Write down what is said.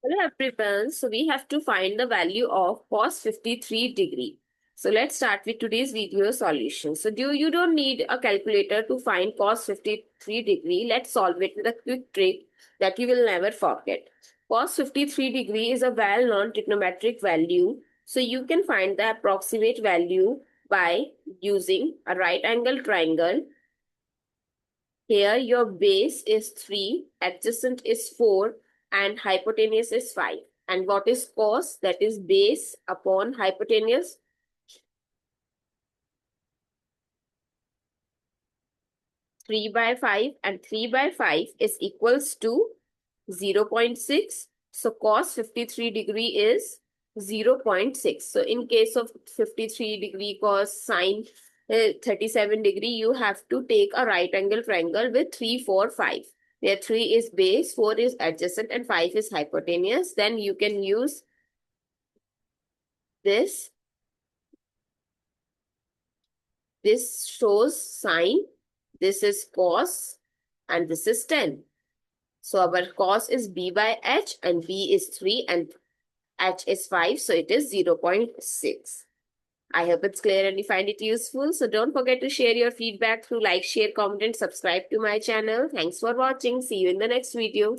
Hello everyone. So we have to find the value of cos 53 degree. So let's start with today's video solution. So you don't need a calculator to find cos 53 degree. Let's solve it with a quick trick that you will never forget. Cos 53 degree is a well-known trigonometric value. So you can find the approximate value by using a right angle triangle. Here your base is 3, adjacent is 4, and hypotenuse is 5. And what is cos? That is base upon hypotenuse. 3 by 5, and 3 by 5 is equals to 0.6. So cos 53 degree is 0.6. So in case of 53 degree cos sine 37 degree, you have to take a right angle triangle with 3, 4, 5. Where 3 is base, 4 is adjacent, and 5 is hypotenuse. Then you can use this. This shows sine, this is cos, and this is tan. So our cos is b by h, and b is 3 and h is 5. So it is 0.6. I hope it's clear and you find it useful. So don't forget to share your feedback through like, share, comment, and subscribe to my channel. Thanks for watching. See you in the next video.